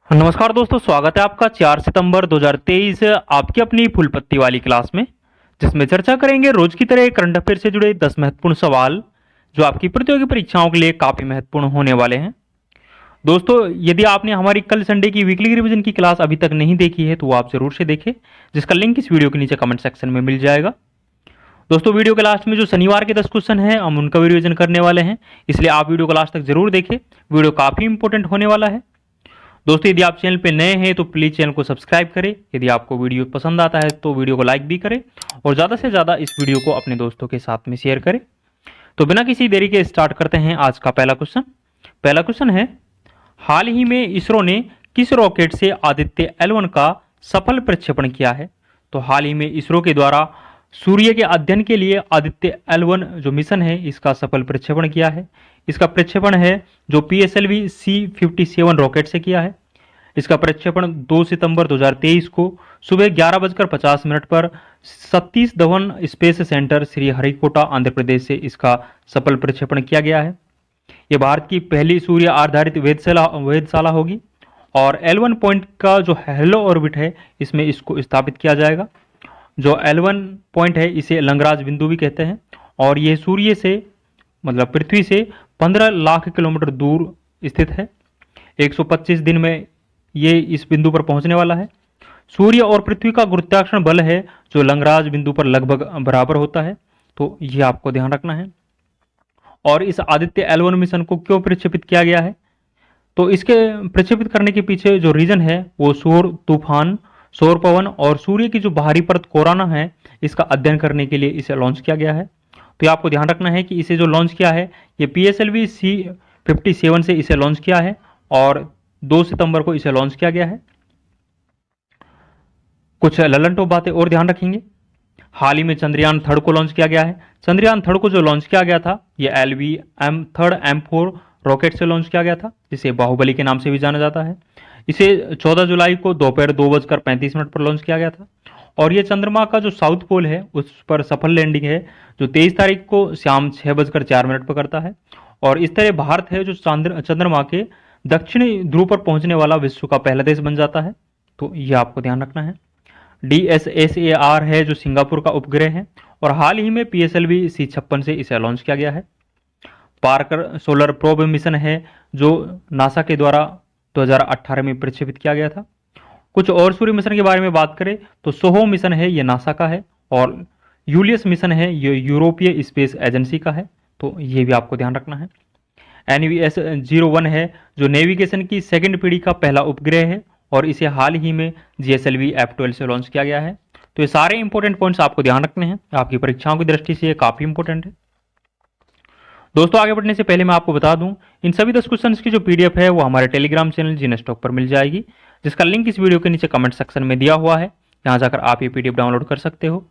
नमस्कार दोस्तों, स्वागत है आपका 4 सितंबर 2023 आपकी अपनी फुल पत्ती वाली क्लास में, जिसमें चर्चा करेंगे रोज की तरह करंट अफेयर से जुड़े 10 महत्वपूर्ण सवाल जो आपकी प्रतियोगी परीक्षाओं के लिए काफी महत्वपूर्ण होने वाले हैं। दोस्तों, यदि आपने हमारी कल संडे की वीकली रिवीजन की क्लास अभी तक नहीं देखी है तो वो आप जरूर से देखें, जिसका लिंक इस वीडियो के नीचे कमेंट सेक्शन में मिल जाएगा। दोस्तों, वीडियो के लास्ट में जो शनिवार के 10 क्वेश्चन हैं हम उनका भी रिवीजन करने वाले हैं, इसलिए आप वीडियो को लास्ट तक जरूर देखें। वीडियो काफी इंपॉर्टेंट होने वाला है। दोस्तों, यदि आप चैनल पे नए हैं तो प्लीज चैनल को सब्सक्राइब करें। यदि आपको वीडियो पसंद आता है तो वीडियो को लाइक भी करें और ज़्यादा से ज़्यादा इस वीडियो को अपने दोस्तों के साथ में शेयर करें। तो बिना किसी देरी के स्टार्ट करते हैं आज का पहला क्वेश्चन। पहला क्वेश्चन है, हाल ही में इसरो ने किस रॉकेट से आदित्य L1 का सफल प्रक्षेपण किया है? तो हाल ही में इसरो के द्वारा सूर्य के अध्ययन के लिए आदित्य L1 जो मिशन है इसका सफल प्रक्षेपण किया है। इसका प्रक्षेपण है जो PSLV C-57 रॉकेट से किया है। इसका प्रक्षेपण 2 सितंबर 2023 को सुबह 11:50 पर सतीश धवन स्पेस सेंटर श्रीहरिकोटा आंध्र प्रदेश से इसका सफल प्रक्षेपण किया गया है। ये भारत की पहली सूर्य आधारित वेधशाला होगी और L1 पॉइंट का जो हेलो ऑर्बिट है इसमें इसको स्थापित किया जाएगा। जो L1 पॉइंट है इसे लंगराज बिंदु भी कहते हैं और यह सूर्य से मतलब पृथ्वी से 15 लाख किलोमीटर दूर स्थित है। 125 दिन में ये इस बिंदु पर पहुंचने वाला है। सूर्य और पृथ्वी का गुरुत्वाकर्षण बल है जो लंगराज बिंदु पर लगभग बराबर होता है, तो ये आपको ध्यान रखना है। और इस आदित्य L1 मिशन को क्यों प्रक्षेपित किया गया है? तो इसके प्रक्षेपित करने के पीछे जो रीजन है वो सौर तूफान, सौर पवन और सूर्य की जो बाहरी परत कोरोना है इसका अध्ययन करने के लिए इसे लॉन्च किया गया है। तो ये आपको ध्यान रखना है कि इसे जो लॉन्च किया है ये PSLV C-57 से इसे लॉन्च किया है और 2 सितंबर को इसे लॉन्च किया गया है। कुछ ललन टॉप बातें और ध्यान रखेंगे। हाल ही में चंद्रयान 3 को लॉन्च किया गया है। चंद्रयान 3 को जो लॉन्च किया गया था ये LV-M3M4 रॉकेट से लॉन्च किया गया था, जिसे बाहुबली के नाम से भी जाना जाता है। इसे 14 जुलाई को दोपहर 2:35 पर लॉन्च किया गया था और ये चंद्रमा का जो साउथ पोल है उस पर सफल लैंडिंग है जो 23 तारीख को शाम 6:04 पर करता है। और इस तरह भारत है जो चंद्रमा के दक्षिणी ध्रुव पर पहुंचने वाला विश्व का पहला देश बन जाता है, तो ये आपको ध्यान रखना है। DSSAR है जो सिंगापुर का उपग्रह है और हाल ही में PSLV C-56 से इसे लॉन्च किया गया है। पार्कर सोलर प्रोब मिशन है जो नासा के द्वारा 2018 में प्रक्षेपित किया गया था। कुछ और सूर्य मिशन के बारे में बात करें तो सोहो मिशन है ये नासा का है और यूलियस मिशन है ये यूरोपीय स्पेस एजेंसी का है, तो ये भी आपको ध्यान रखना है। NVS-01 है जो नेविगेशन की सेकंड पीढ़ी का पहला उपग्रह है और इसे हाल ही में GSLV F12 से लॉन्च किया गया है। तो ये सारे इंपॉर्टेंट पॉइंट्स आपको ध्यान रखने हैं, आपकी परीक्षाओं की दृष्टि से ये काफ़ी इंपॉर्टेंट है। दोस्तों, आगे बढ़ने से पहले मैं आपको बता दूं इन सभी 10 क्वेश्चंस की जो PDF है वो हमारे टेलीग्राम चैनल जीनेस्टॉक पर मिल जाएगी, जिसका लिंक इस वीडियो के नीचे कमेंट सेक्शन में दिया हुआ है। यहाँ जाकर आप ये PDF डाउनलोड कर सकते हो।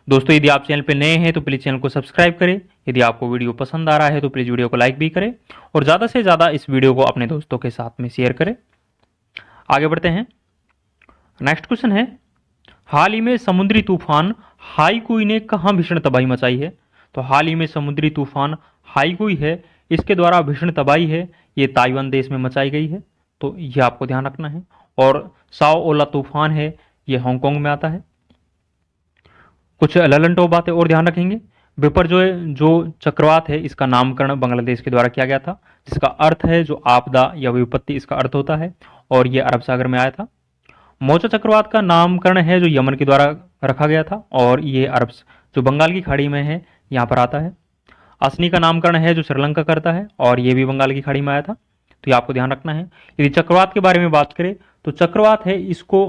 दोस्तों, यदि आप चैनल पर नए हैं तो प्लीज़ चैनल को सब्सक्राइब करें। यदि आपको वीडियो पसंद आ रहा है तो प्लीज़ वीडियो को लाइक भी करें और ज़्यादा से ज़्यादा इस वीडियो को अपने दोस्तों के साथ में शेयर करें। आगे बढ़ते हैं। नेक्स्ट क्वेश्चन है, हाल ही में समुद्री तूफान हाईकुई ने कहाँ भीषण तबाही मचाई है? तो हाल ही में समुद्री तूफान हाईकुई है इसके द्वारा भीषण तबाही है ये ताइवान देश में मचाई गई है, तो ये आपको ध्यान रखना है। और साओ ओला तूफान है ये हांगकांग में आता है। कुछ ललन टॉप बातें और ध्यान रखेंगे। बिपरजॉय जो चक्रवात है इसका नामकरण बांग्लादेश के द्वारा किया गया था, जिसका अर्थ है जो आपदा या विपत्ति इसका अर्थ होता है और ये अरब सागर में आया था। मोचा चक्रवात का नामकरण है जो यमन के द्वारा रखा गया था और ये अरब जो बंगाल की खाड़ी में है यहाँ पर आता है। असनी का नामकरण है जो श्रीलंका करता है और ये भी बंगाल की खाड़ी में आया था, तो ये आपको ध्यान रखना है। यदि चक्रवात के बारे में बात करें तो चक्रवात है इसको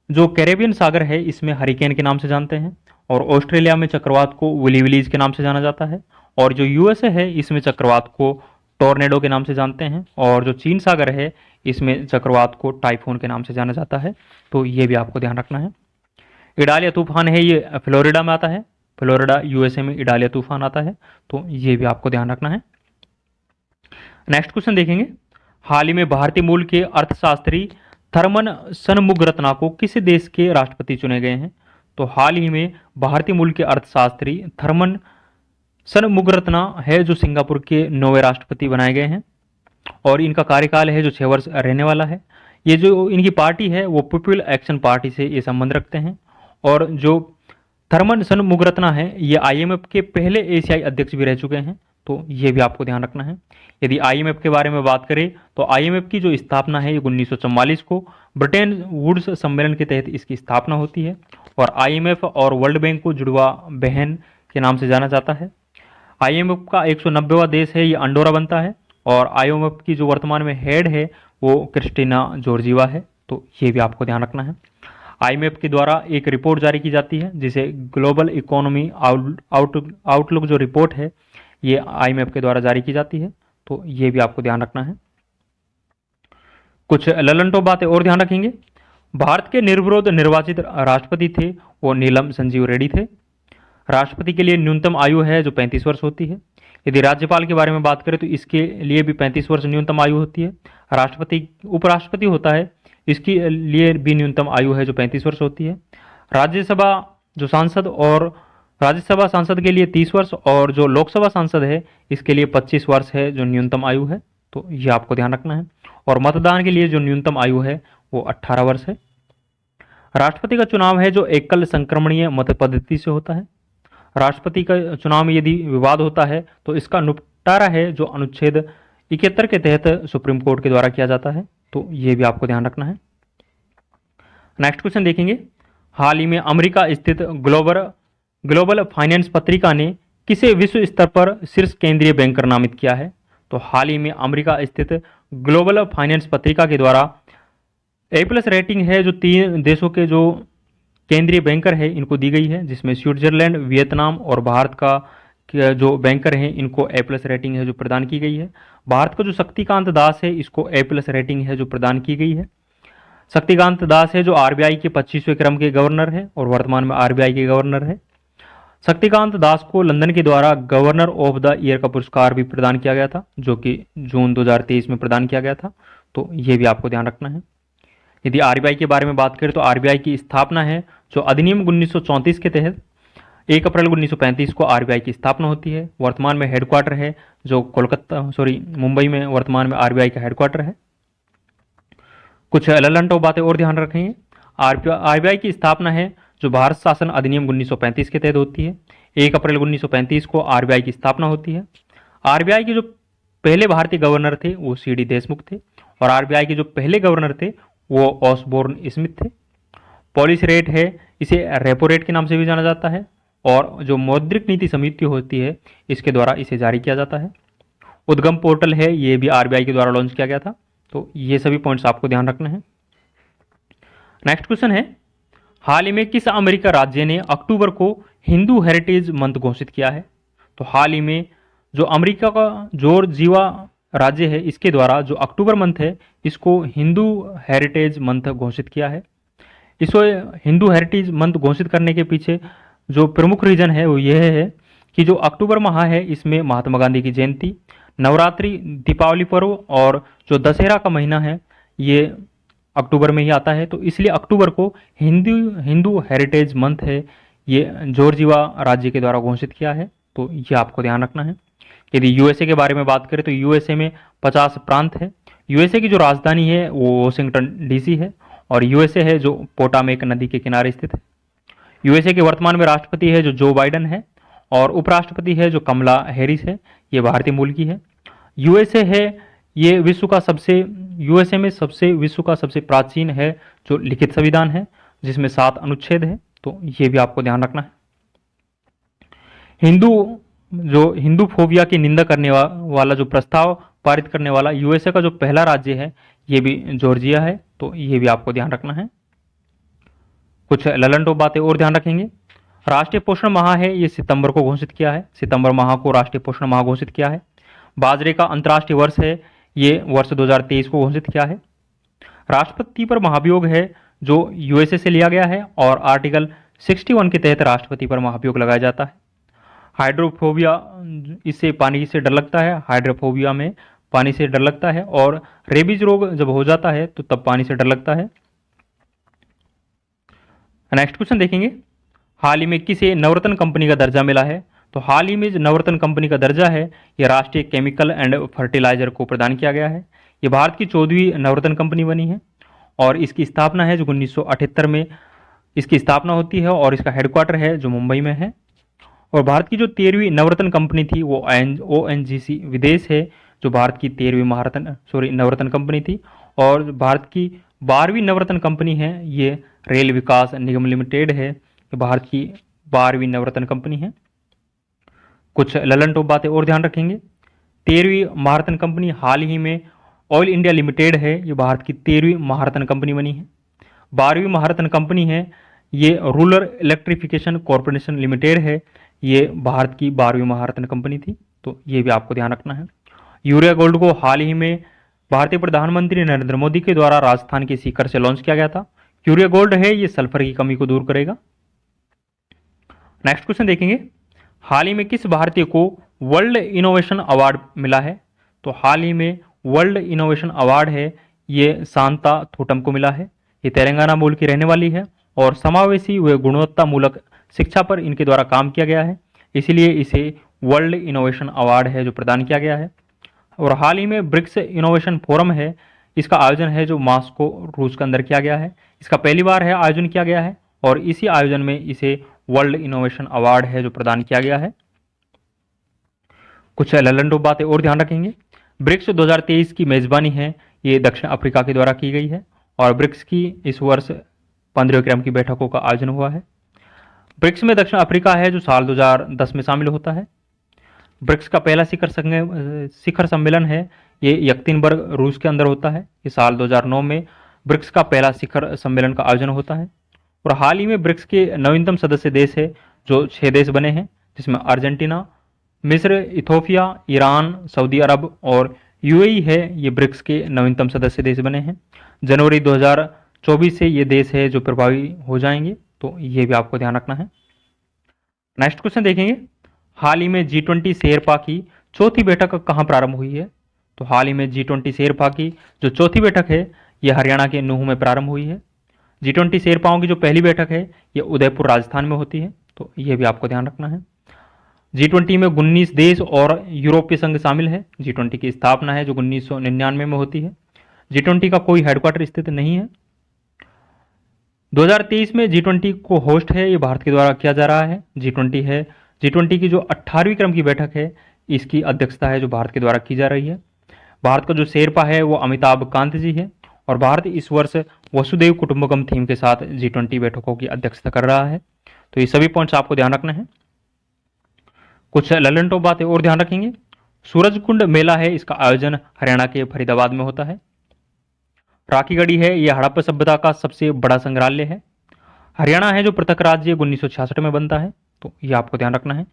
जो कैरेबियन सागर है इसमें हरिकेन के नाम से जानते हैं और ऑस्ट्रेलिया में चक्रवात को विली विलीज के नाम से जाना जाता है और जो USA है इसमें चक्रवात को टोर्नेडो के नाम से जानते हैं और जो चीन सागर है इसमें चक्रवात को टाइफून के नाम से जाना जाता है, तो ये भी आपको ध्यान रखना है। इडालिया तूफान है ये फ्लोरिडा में आता है, फ्लोरिडा USA में इडालिया तूफान आता है, तो ये भी आपको ध्यान रखना है। नेक्स्ट क्वेश्चन देखेंगे। हाल ही में भारतीय मूल के अर्थशास्त्री थर्मन षणमुगरत्ना को किस देश के राष्ट्रपति चुने गए हैं? तो हाल ही में भारतीय मूल के अर्थशास्त्री थर्मन षणमुगरत्ना है जो सिंगापुर के 9वें राष्ट्रपति बनाए गए हैं और इनका कार्यकाल है जो 6 वर्ष रहने वाला है। ये जो इनकी पार्टी है वो पीपल एक्शन पार्टी से ये संबंध रखते हैं। और जो थर्मन षणमुगरत्ना है ये आईएमएफ के पहले एशियाई अध्यक्ष भी रह चुके हैं, तो ये भी आपको ध्यान रखना है। यदि आईएमएफ के बारे में बात करें तो आईएमएफ की जो स्थापना है ये 1944 को ब्रिटेन वुड्स सम्मेलन के तहत इसकी स्थापना होती है। और आईएमएफ और वर्ल्ड बैंक को जुड़वा बहन के नाम से जाना जाता है। आईएमएफ का 190वां देश है ये अंडोरा बनता है। और आईएमएफ की जो वर्तमान में हेड है वो क्रिस्टीना जॉर्जिवा है, तो ये भी आपको ध्यान रखना है। आईएमएफ के द्वारा एक रिपोर्ट जारी की जाती है जिसे ग्लोबल इकोनॉमी आउटलुक जो रिपोर्ट है ये आईएमएफ के द्वारा जारी की जाती है, तो ये भी आपको ध्यान रखना है। कुछ ललनटो बातें और ध्यान रखेंगे। भारत के निर्विरोध निर्वाचित राष्ट्रपति थे वो नीलम संजीव रेड्डी थे। राष्ट्रपति के लिए न्यूनतम आयु है जो 35 वर्ष होती है। यदि राज्यपाल के बारे में बात करें तो इसके लिए भी 35 वर्ष न्यूनतम आयु होती है। राष्ट्रपति उपराष्ट्रपति होता है, इसके लिए भी न्यूनतम आयु है जो 35 वर्ष होती है। राज्यसभा जो सांसद और राज्यसभा सांसद के लिए 30 वर्ष और जो लोकसभा सांसद है इसके लिए 25 वर्ष है जो न्यूनतम आयु है, तो ये आपको ध्यान रखना है। और मतदान के लिए जो न्यूनतम आयु है वो 18 वर्ष है। राष्ट्रपति का चुनाव है जो एकल संक्रमणीय मत पद्धति से होता है। राष्ट्रपति का चुनाव में यदि विवाद होता है तो इसका निपटारा है जो अनुच्छेद 71 के तहत सुप्रीम कोर्ट के द्वारा किया जाता है, तो ये भी आपको ध्यान रखना है। नेक्स्ट क्वेश्चन देखेंगे। हाल ही में अमेरिका स्थित ग्लोबल फाइनेंस पत्रिका ने किसे विश्व स्तर पर शीर्ष केंद्रीय बैंकर नामित किया है? तो हाल ही में अमेरिका स्थित ग्लोबल फाइनेंस पत्रिका के द्वारा A+ रेटिंग है जो 3 देशों के जो केंद्रीय बैंकर है इनको दी गई है, जिसमें स्विट्जरलैंड, वियतनाम और भारत का जो बैंकर हैं इनको A+ रेटिंग है जो प्रदान की गई है। भारत का जो शक्तिकांत दास है इसको A+ रेटिंग है जो प्रदान की गई है। शक्तिकांत दास है जो आरबीआई के 25वें क्रम के गवर्नर है और वर्तमान में आरबीआई के गवर्नर है। शक्तिकांत दास को लंदन के द्वारा गवर्नर ऑफ द ईयर का पुरस्कार भी प्रदान किया गया था जो कि जून 2023 में प्रदान किया गया था, तो ये भी आपको ध्यान रखना है। यदि आरबीआई के बारे में बात करें तो आरबीआई की स्थापना है जो अधिनियम 1934 के तहत 1 अप्रैल 1935 को आरबीआई की स्थापना होती है। वर्तमान में हेडक्वार्टर है जो मुंबई में वर्तमान में आरबीआई का हेडक्वार्टर है। कुछ ललनटो बातें और ध्यान रखेंगे। आरबीआई की स्थापना है जो भारत शासन अधिनियम 1935 के तहत होती है। 1 अप्रैल 1935 को आरबीआई की स्थापना होती है। आरबीआई के जो पहले भारतीय गवर्नर थे वो सीडी देशमुख थे और आरबीआई के जो पहले गवर्नर थे वो ऑसबोर्न स्मिथ थे। पॉलिसी रेट है इसे रेपो रेट के नाम से भी जाना जाता है और जो मौद्रिक नीति समिति होती है इसके द्वारा इसे जारी किया जाता है। उद्गम पोर्टल है ये भी आरबीआई के द्वारा लॉन्च किया गया था, तो ये सभी पॉइंट्स आपको ध्यान रखना है। नेक्स्ट क्वेश्चन है, हाल ही में किस अमेरिका राज्य ने अक्टूबर को हिंदू हेरिटेज मंथ घोषित किया है? तो हाल ही में जो अमेरिका का जॉर्जिया राज्य है इसके द्वारा जो अक्टूबर मंथ है इसको हिंदू हेरिटेज मंथ घोषित किया है। इसको हिंदू हेरिटेज मंथ घोषित करने के पीछे जो प्रमुख रीजन है वो यह है कि जो अक्टूबर माह है इसमें महात्मा गांधी की जयंती, नवरात्रि, दीपावली पर्व और जो दशहरा का महीना है ये अक्टूबर में ही आता है, तो इसलिए अक्टूबर को हिंदू हेरिटेज मंथ है ये जॉर्जिया राज्य के द्वारा घोषित किया है, तो ये आपको ध्यान रखना है। यदि यूएसए के बारे में बात करें तो यूएसए में 50 प्रांत है। यूएसए की जो राजधानी है वो वॉशिंगटन डीसी है और यूएसए है जो पोटामेक नदी के किनारे स्थित है। यूएसए के वर्तमान में राष्ट्रपति है जो जो बाइडन है और उपराष्ट्रपति है जो कमला हैरिस है, ये भारतीय मूल की है। यूएसए है ये विश्व का सबसे प्राचीन है जो लिखित संविधान है जिसमें 7 अनुच्छेद है, तो ये भी आपको ध्यान रखना है। हिंदू फोबिया की निंदा करने वाला जो प्रस्ताव पारित करने वाला यूएसए का जो पहला राज्य है ये भी जॉर्जिया है, तो ये भी आपको ध्यान रखना है। कुछ ललनटो बातें और ध्यान रखेंगे। राष्ट्रीय पोषण माह है ये सितंबर को घोषित किया है, सितंबर माह को राष्ट्रीय पोषण माह घोषित किया है। बाजरे का अंतर्राष्ट्रीय वर्ष है ये वर्ष 2023 को घोषित किया है। राष्ट्रपति पर महाभियोग है जो यूएसए से लिया गया है और आर्टिकल 61 के तहत राष्ट्रपति पर महाभियोग लगाया जाता है। हाइड्रोफोबिया, इससे पानी से डर लगता है, हाइड्रोफोबिया में पानी से डर लगता है और रेबीज रोग जब हो जाता है तो तब पानी से डर लगता है। नेक्स्ट क्वेश्चन देखेंगे, हाल ही में किसे नवरत्न कंपनी का दर्जा मिला है? तो हाल ही में जो नवरत्न कंपनी का दर्जा है ये राष्ट्रीय केमिकल एंड फर्टिलाइजर को प्रदान किया गया है। ये भारत की 14वीं नवरत्न कंपनी बनी है और इसकी स्थापना है जो 1978 में इसकी स्थापना होती है और इसका हेडक्वार्टर है जो मुंबई में है। और भारत की जो 13वीं नवरत्न कंपनी थी वो ONGC विदेश है, जो भारत की 13वीं नवरत्न कंपनी थी। और भारत की 12वीं नवरत्न कंपनी है ये रेल विकास निगम लिमिटेड है, ये भारत की 12वीं नवरत्न कंपनी है। कुछ ललन टॉप बातें और ध्यान रखेंगे। 13वीं महारत्न कंपनी हाल ही में ऑयल इंडिया लिमिटेड है, ये भारत की 13वीं महारत्न कंपनी बनी है। 12वीं महारत्न कंपनी है ये रूरल इलेक्ट्रिफिकेशन कॉरपोरेशन लिमिटेड है, ये भारत की 12वीं महारत्न कंपनी थी, तो ये भी आपको ध्यान रखना है। यूरिया गोल्ड को हाल ही में भारतीय प्रधानमंत्री नरेंद्र मोदी के द्वारा राजस्थान के सीकर से लॉन्च किया गया था। यूरिया गोल्ड है ये सल्फर की कमी को दूर करेगा। नेक्स्ट क्वेश्चन देखेंगे, हाल ही में किस भारतीय को वर्ल्ड इनोवेशन अवार्ड मिला है? तो हाल ही में वर्ल्ड इनोवेशन अवार्ड है ये शांता थोटम को मिला है। ये तेलंगाना मूल की रहने वाली है और समावेशी व गुणवत्ता मूलक शिक्षा पर इनके द्वारा काम किया गया है, इसीलिए इसे वर्ल्ड इनोवेशन अवार्ड है जो प्रदान किया गया है। और हाल ही में ब्रिक्स इनोवेशन फोरम है, इसका आयोजन है जो मॉस्को रूस के अंदर किया गया है। इसका पहली बार है आयोजन किया गया है और इसी आयोजन में इसे वर्ल्ड इनोवेशन अवार्ड है जो प्रदान किया गया है। कुछ ललन टॉप बातें और ध्यान रखेंगे। ब्रिक्स 2023 की मेजबानी है ये दक्षिण अफ्रीका के द्वारा की गई है और ब्रिक्स की इस वर्ष 15 क्रम की बैठकों का आयोजन हुआ है। ब्रिक्स में दक्षिण अफ्रीका है जो साल 2010 में शामिल होता है। ब्रिक्स का पहला शिखर सम्मेलन है ये यकतिनबर्ग रूस के अंदर होता है। ये साल 2009 में ब्रिक्स का पहला शिखर सम्मेलन का आयोजन होता है। और हाल ही में ब्रिक्स के नवीनतम सदस्य देश है जो 6 देश बने हैं, जिसमें अर्जेंटीना, मिस्र, इथोपिया, ईरान, सऊदी अरब और UAE है, ये ब्रिक्स के नवीनतम सदस्य देश बने हैं। जनवरी 2024 से ये देश है जो प्रभावी हो जाएंगे, तो ये भी आपको ध्यान रखना है। नेक्स्ट क्वेश्चन देखेंगे, हाल ही में G20 शेरपा की चौथी बैठक कहाँ प्रारंभ हुई है? तो हाल ही में G20 शेरपा की जो चौथी बैठक है ये हरियाणा के नूह में प्रारंभ हुई है। G20 शेरपाओं की जो पहली बैठक है ये उदयपुर राजस्थान में होती है, तो ये भी आपको ध्यान रखना है। G20 में 19 देश और यूरोपीय संघ शामिल है। G20 की स्थापना है जो 1999 में होती है। G20 का कोई हेडक्वार्टर स्थित नहीं है। 2023 में G20 को होस्ट है ये भारत के द्वारा किया जा रहा है। G20 की जो 18वीं क्रम की बैठक है इसकी अध्यक्षता है जो भारत के द्वारा की जा रही है। भारत का जो शेरपा है वो अमिताभ कांत जी है और भारत इस वर्ष वसुदेव कुटुंबकम थीम के साथ G20 बैठकों की अध्यक्षता कर रहा है, तो ये सभी पॉइंट्स आपको ध्यान रखना है। कुछ ललन टॉप बातें और ध्यान रखेंगे। सूरजकुंड मेला है, इसका आयोजन हरियाणा के फरीदाबाद में होता है। राखीगढ़ी है ये हड़प्पा सभ्यता का सबसे बड़ा संग्रहालय है। हरियाणा है जो पृथक राज्य 1966 में बनता है, तो ये आपको ध्यान रखना है।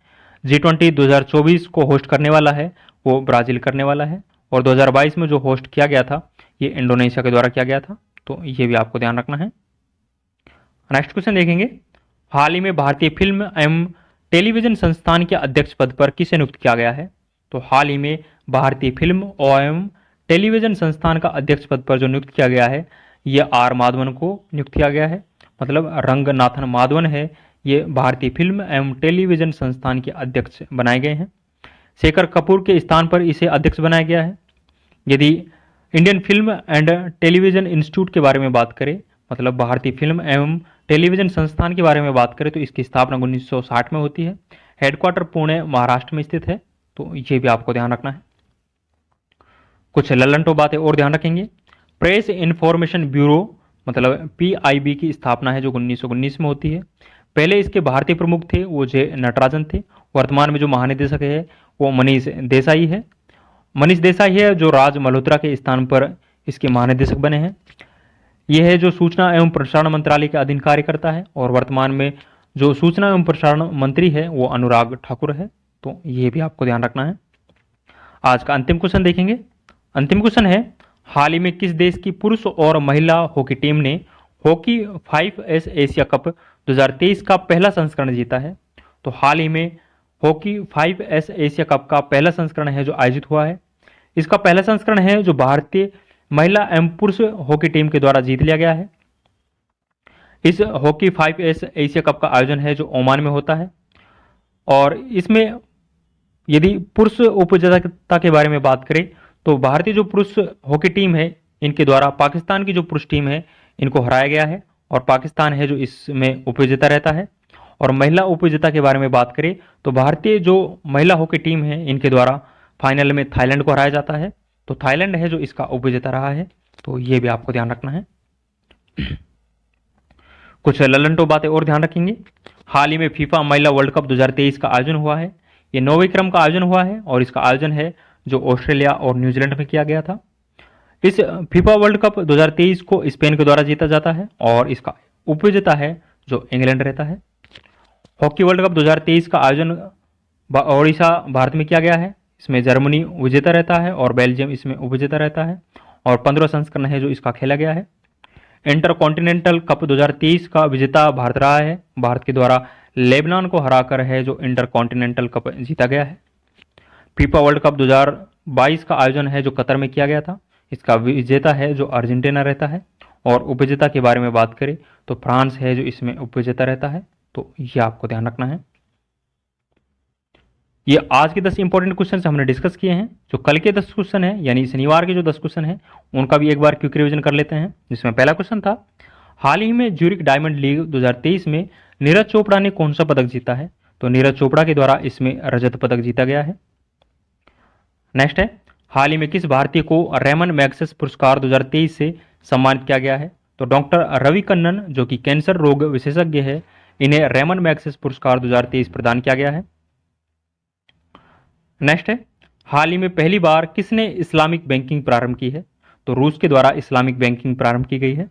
G20 2024 को होस्ट करने वाला है वो ब्राजील करने वाला है और 2022 में जो होस्ट किया गया था ये इंडोनेशिया के द्वारा किया गया था, तो ये भी आपको ध्यान रखना है। नेक्स्ट क्वेश्चन देखेंगे, हाल ही में भारतीय फिल्म एवं टेलीविजन संस्थान के अध्यक्ष पद पर किसे नियुक्त किया गया है? तो हाल ही में भारतीय फिल्म एवं टेलीविजन संस्थान का अध्यक्ष पद पर जो नियुक्त किया गया है ये R माधवन को नियुक्त किया गया है, मतलब रंगनाथन माधवन है ये भारतीय फिल्म एवं टेलीविजन संस्थान के अध्यक्ष बनाए गए हैं। शेखर कपूर के स्थान पर इसे अध्यक्ष बनाया गया है। यदि Indian film and television institute के बारे में बात करें, मतलब भारतीय फिल्म एवं टेलीविजन संस्थान के बारे में बात करें, तो इसकी स्थापना 1960 में होती है। हेडक्वार्टर पुणे महाराष्ट्र में स्थित है, तो ये भी आपको ध्यान रखना है। कुछ ललन टॉप बातें और ध्यान रखेंगे। प्रेस इंफॉर्मेशन ब्यूरो मतलब PIB की स्थापना है जो 1919 में होती है। पहले इसके भारतीय प्रमुख थे वो J नटराजन थे। वर्तमान में जो महानिदेशक है वो मनीष देसाई है। मनीष देसाई है जो राज मल्होत्रा के स्थान पर इसके महानिदेशक बने हैं। यह है जो सूचना एवं प्रसारण मंत्रालय के अधीन कार्य करता है और वर्तमान में जो सूचना एवं प्रसारण मंत्री है वो अनुराग ठाकुर है, तो ये भी आपको ध्यान रखना है। आज का अंतिम क्वेश्चन देखेंगे। अंतिम क्वेश्चन है, हाल ही में किस देश की पुरुष और महिला हॉकी टीम ने हॉकी 5S एशिया कप 2023 का पहला संस्करण जीता है? तो हाल ही में हॉकी 5S एशिया कप का पहला संस्करण है जो आयोजित हुआ है। इसका पहला संस्करण है जो भारतीय महिला एवं पुरुष हॉकी टीम के द्वारा जीत लिया गया है। इस हॉकी 5S एशिया कप का आयोजन है जो ओमान में होता है और इसमें यदि पुरुष उपविजेता के बारे में बात करें तो भारतीय जो पुरुष हॉकी टीम है इनके द्वारा पाकिस्तान की जो पुरुष टीम है इनको हराया गया है और पाकिस्तान है जो इसमें उपविजेता रहता है। और महिला उपविजेता के बारे में बात करें तो भारतीय जो महिला हॉकी टीम है इनके द्वारा फाइनल में थाईलैंड को हराया जाता है। तो थाईलैंड है जो इसका उपविजेता रहा है, तो ये भी आपको ध्यान रखना है। कुछ ललन टॉप बातें और ध्यान रखेंगे। हाल ही में फीफा महिला वर्ल्ड कप 2023 का आयोजन हुआ है। ये 9वें क्रम का आयोजन हुआ है और इसका आयोजन है जो ऑस्ट्रेलिया और न्यूजीलैंड में किया गया था। इस फीफा वर्ल्ड कप 2023 को स्पेन के द्वारा जीता जाता है और इसका उपविजेता है जो इंग्लैंड रहता है। हॉकी वर्ल्ड कप 2023 का आयोजन ओडिशा भारत में किया गया है। इसमें जर्मनी विजेता रहता है और बेल्जियम इसमें उपविजेता रहता है और 15 संस्करण है जो इसका खेला गया है। इंटर कॉन्टिनेंटल कप 2023 का विजेता भारत रहा है। भारत के द्वारा लेबनान को हराकर है जो इंटर कॉन्टिनेंटल कप जीता गया है। फीफा वर्ल्ड कप 2022 का आयोजन है जो कतर में किया गया था। इसका विजेता है जो अर्जेंटीना रहता है और उपविजेता के बारे में बात करें तो फ्रांस है जो इसमें उपविजेता रहता है। तो ये आपको ध्यान रखना है। ये आज के 10 इंपॉर्टेंट क्वेश्चन हमने डिस्कस किए हैं। जो कल के 10 क्वेश्चन है यानी शनिवार के जो 10 क्वेश्चन है उनका भी एक बार क्विक रिवीजन कर लेते हैं। जिसमें पहला क्वेश्चन था, हाल ही में ज्यूरिक डायमंड लीग 2023 में नीरज चोपड़ा ने कौन सा पदक जीता है? तो नीरज चोपड़ा के द्वारा इसमें रजत पदक जीता गया है। नेक्स्ट है, हाल ही में किस भारतीय को रेमन मैग्सेस पुरस्कार 2023 से सम्मानित किया गया है? तो डॉक्टर रवि कन्नन जो कि कैंसर रोग विशेषज्ञ है, इन्हें रेमन मैग्सेस पुरस्कार 2023 प्रदान किया गया है। नेक्स्ट है, हाल ही में पहली बार किसने इस्लामिक बैंकिंग प्रारंभ की है? तो रूस के द्वारा इस्लामिक बैंकिंग प्रारंभ की गई है।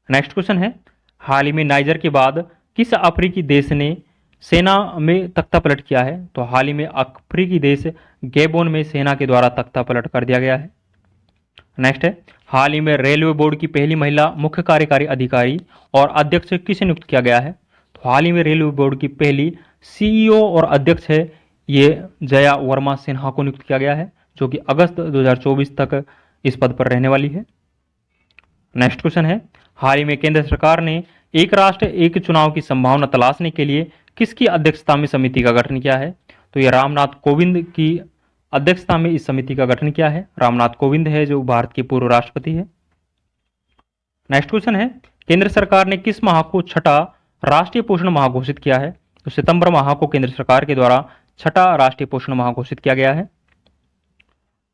नेक्स्ट क्वेश्चन है, हाल ही में नाइजर के बाद किस अफ्रीकी देश ने सेना में तख्ता पलट किया है? तो हाल ही में अफ्रीकी देश गैबोन में सेना के द्वारा तख्ता पलट कर दिया गया है। नेक्स्ट है, हाल ही में रेलवे बोर्ड की पहली महिला मुख्य कार्यकारी अधिकारी और अध्यक्ष किसे नियुक्त किया गया है? तो हाल ही में रेलवे बोर्ड की पहली सीईओ और अध्यक्ष है ये जया वर्मा सिन्हा को नियुक्त किया गया है, जो कि अगस्त 2024 तक इस पद पर रहने वाली है। नेक्स्ट क्वेश्चन है, हाल ही में केंद्र सरकार ने एक राष्ट्र एक चुनाव की संभावना तलाशने के लिए किसकी अध्यक्षता में समिति का गठन किया है? तो ये रामनाथ कोविंद की अध्यक्षता में इस समिति का गठन किया है। रामनाथ कोविंद है जो भारत के पूर्व राष्ट्रपति है। नेक्स्ट क्वेश्चन है, केंद्र सरकार ने किस माह को छठा राष्ट्रीय पोषण माह घोषित किया है? तो सितंबर माह को केंद्र सरकार के द्वारा छठा राष्ट्रीय पोषण माह घोषित किया गया है।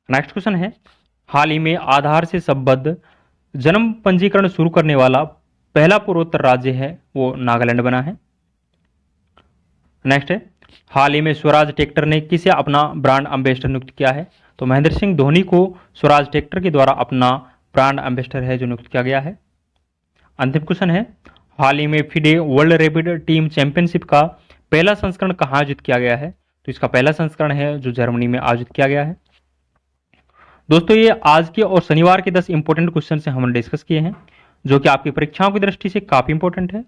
नेक्स्ट क्वेश्चन है, हाल ही में आधार से संबद्ध जन्म पंजीकरण शुरू करने वाला पहला पूर्वोत्तर राज्य है वो नागालैंड बना है। नेक्स्ट है, हाल ही में स्वराज ट्रैक्टर ने किसे अपना ब्रांड एम्बेसडर नियुक्त किया है? तो महेंद्र सिंह धोनी को स्वराज ट्रैक्टर के द्वारा अपना ब्रांड एम्बेसडर है जो नियुक्त किया गया है। अंतिम क्वेश्चन है, हाल ही में FIDE world rapid team championship का पहला संस्करण कहाँ आयोजित किया गया है? तो इसका पहला संस्करण है जो जर्मनी में आयोजित किया गया है। दोस्तों ये आज के और शनिवार के 10 इंपॉर्टेंट क्वेश्चन से हमने डिस्कस किए हैं जो कि आपकी परीक्षाओं की दृष्टि से काफी इंपॉर्टेंट है।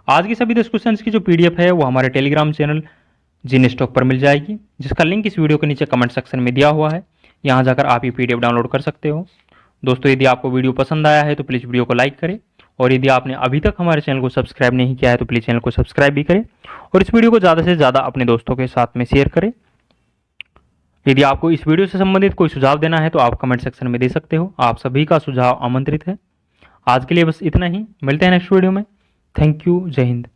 आज की सभी 10 क्वेश्चन की जो पीडीएफ है वो हमारे टेलीग्राम चैनल जीने स्टॉक पर मिल जाएगी, जिसका लिंक इस वीडियो के नीचे कमेंट सेक्शन में दिया हुआ है। यहाँ जाकर आप ये पीडीएफ डाउनलोड कर सकते हो। दोस्तों यदि आपको वीडियो पसंद आया है तो प्लीज़ वीडियो को लाइक करें और यदि आपने अभी तक हमारे चैनल को सब्सक्राइब नहीं किया है तो प्लीज़ चैनल को सब्सक्राइब भी करें और इस वीडियो को ज़्यादा से ज़्यादा अपने दोस्तों के साथ में शेयर करें। यदि आपको इस वीडियो से संबंधित कोई सुझाव देना है तो आप कमेंट सेक्शन में दे सकते हो। आप सभी का सुझाव आमंत्रित है। आज के लिए बस इतना ही, मिलते हैं नेक्स्ट वीडियो में। थैंक यू, जय हिंद।